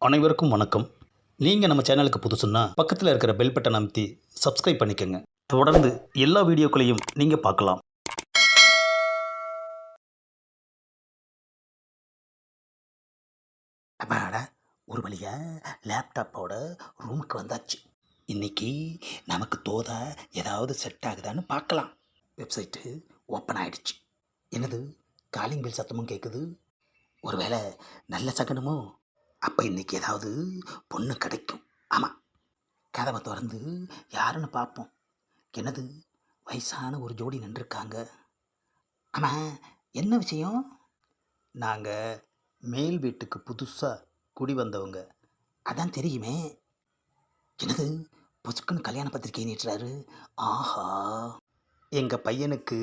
அனைவருக்கும் வணக்கம். நீங்கள் நம்ம சேனலுக்கு புதுசுன்னா பக்கத்தில் இருக்கிற பெல் பட்டனை அமைத்தி சப்ஸ்கிரைப் பண்ணிக்கோங்க. தொடர்ந்து எல்லா வீடியோக்களையும் நீங்கள் பார்க்கலாம். அப்பாடா, ஒரு வழியா லேப்டாப்போட ரூமுக்கு வந்தாச்சு. இன்னைக்கு நமக்கு தோதா ஏதாவது செட் ஆகுதான்னு பார்க்கலாம். வெப்சைட்டு ஓப்பன் ஆயிடுச்சு. என்னது, காலிங் பெல் சத்தமும் கேட்குது. ஒருவேளை நல்ல சகனமோ? அப்போ இன்னைக்கு ஏதாவது பொண்ணு கிடைக்கும். ஆமாம், கதவை திறந்து யாருன்னு பார்ப்போம். என்னது, வயசான ஒரு ஜோடி நின்றுருக்காங்க. ஆமாம், என்ன விஷயம்? நாங்கள் மேல் வீட்டுக்கு புதுசாக குடி வந்தவங்க. அதான் தெரியுமே. என்னது, பொசுக்குன்னு கல்யாண பத்திரிக்கை நீட்டுறாரு. ஆஹா, எங்கள் பையனுக்கு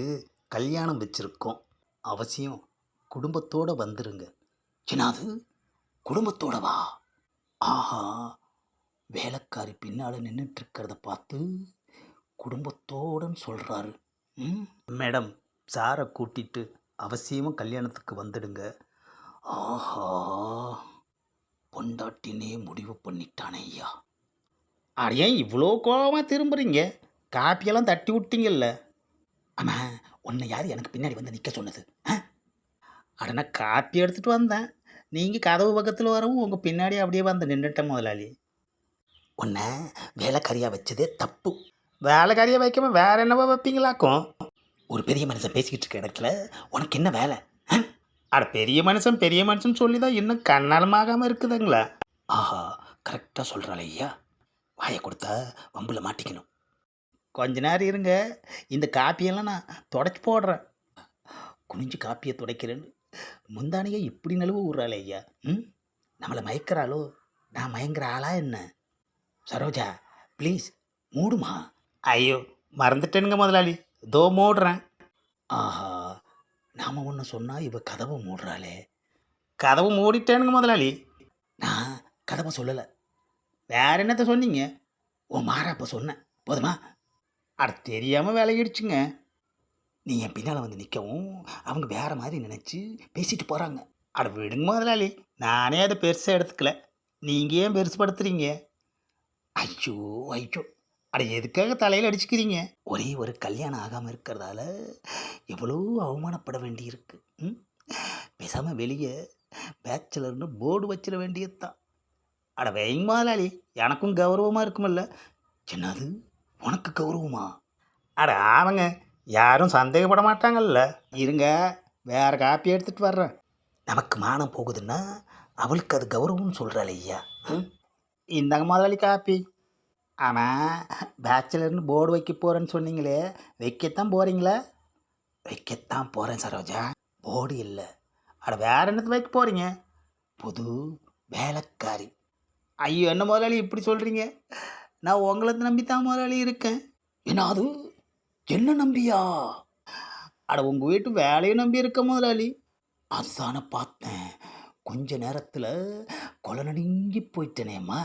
கல்யாணம் வச்சுருக்கோம், அவசியம் குடும்பத்தோடு வந்துருங்க. என்னது, குடும்பத்தோட வா? ஆஹா, வேலைக்காரி பின்னால் நின்றுட்டுருக்கிறத பார்த்து குடும்பத்தோடுன்னு சொல்கிறாரு. மேடம், சாரை கூட்டிட்டு அவசியமாக கல்யாணத்துக்கு வந்துடுங்க. ஆஹா, பொண்டாட்டினே முடிவு பண்ணிட்டானே ஐயா. அடையே இவ்வளோ கோபமாக திரும்புறீங்க? காப்பியெல்லாம் தட்டி விட்டீங்கல்ல. ஆமாம், உன்னை யார் எனக்கு பின்னாடி வந்து நிற்க சொன்னது? அடனா காப்பி எடுத்துகிட்டு வந்தேன். நீங்கள் கதவு பக்கத்தில் வரவும் உங்கள் பின்னாடி அப்படியே வந்து நின்றுட்டேன் முதலாளி. உன்னை வேலைக்காரியாக வச்சதே தப்பு. வேலைக்காரியாக வைக்காம வேற என்னவா வைப்பீங்களாக்கும்? ஒரு பெரிய மனுஷன் பேசிக்கிட்டு இருக்க இடத்துல உனக்கு என்ன வேலை? அட, பெரிய மனுஷன் சொல்லி தான் இன்னும் கண்ணாலமாகாமல் இருக்குதுங்களா? ஆஹா, கரெக்டாக சொல்கிறாள் ஐயா. வாயை கொடுத்தா வம்பில் மாட்டிக்கணும். கொஞ்ச நேரம் இருங்க, இந்த காப்பியெல்லாம் நான் தொடச்சி போடுறேன். குனிஞ்சு காப்பியை துடைக்கிறேன்னு முந்தானையே இப்படி நழுவு விட்றாளே ஐயா. நம்மளை மயக்கிறாளோ? நான் மயங்குற ஆளா என்ன? சரோஜா, ப்ளீஸ் மூடுமா. ஐயோ, மறந்துட்டேனுங்க முதலாளி, தோ மூடுறேன். ஆஹா, நாம் ஒன்று சொன்னால் இவ கதவை மூடுறாளே. கதவு மூடிட்டேனுங்க முதலாளி. நான் கதவை சொல்லலை, வேற என்னத்த சொன்னீங்க? உன் மாறாப்ப சொன்னேன், போதுமா? அட, தெரியாமல் விலகிடுச்சுங்க. நீ என் பின்னால் வந்து நிற்கவும் அவங்க வேறு மாதிரி நினச்சி பேசிட்டு போகிறாங்க. அட விடுங்க முதலாளி, நானே அதை பெருசாக எடுத்துக்கல, நீங்கள் ஏன் பெருசுப்படுத்துறீங்க? ஐயோ ஐயோ, அட எதுக்காக தலையில் அடிச்சுக்கிறீங்க? ஒரே ஒரு கல்யாணம் ஆகாமல் இருக்கிறதால எவ்வளோ அவமானப்பட வேண்டியிருக்கு. பேசாமல் வெளியே பேச்சுலர்னு போர்டு வச்சிட வேண்டியது தான். அட வைங்க முதலாளி, எனக்கும் கௌரவமாக இருக்குமில்ல. என்னது, உனக்கு கௌரவமா? அட ஆமாங்க, யாரும் சந்தேகப்பட மாட்டாங்கல்ல. இருங்க, வேறு காப்பி எடுத்துகிட்டு வர்றேன். நமக்கு மானம் போகுதுன்னா அவளுக்கு அது கௌரவம்னு சொல்கிறாள் ஐயா. இந்தாங்க முதலாளி காப்பி. ஆனால் பேச்சுலர்னு போர்டு வைக்க போகிறேன்னு சொன்னீங்களே, வைக்கத்தான் போகிறீங்களா? வைக்கத்தான் போகிறேன் சரோஜா, போர்டு இல்லை. அட வேறு என்னத்தை வைக்க போகிறீங்க? புது வேலைக்காரி. ஐயோ, என்ன முதலாளி இப்படி சொல்கிறீங்க? நான் உங்களை நம்பித்தான் முதலாளி இருக்கேன். என்ன அது, என்ன நம்பியா? அட, உங்கள் வீட்டு வேலையை நம்பி இருக்க முதலாளி. அதுதானே பார்த்தேன், கொஞ்ச நேரத்தில் கொலை நடுங்கி போயிட்டேனேம்மா.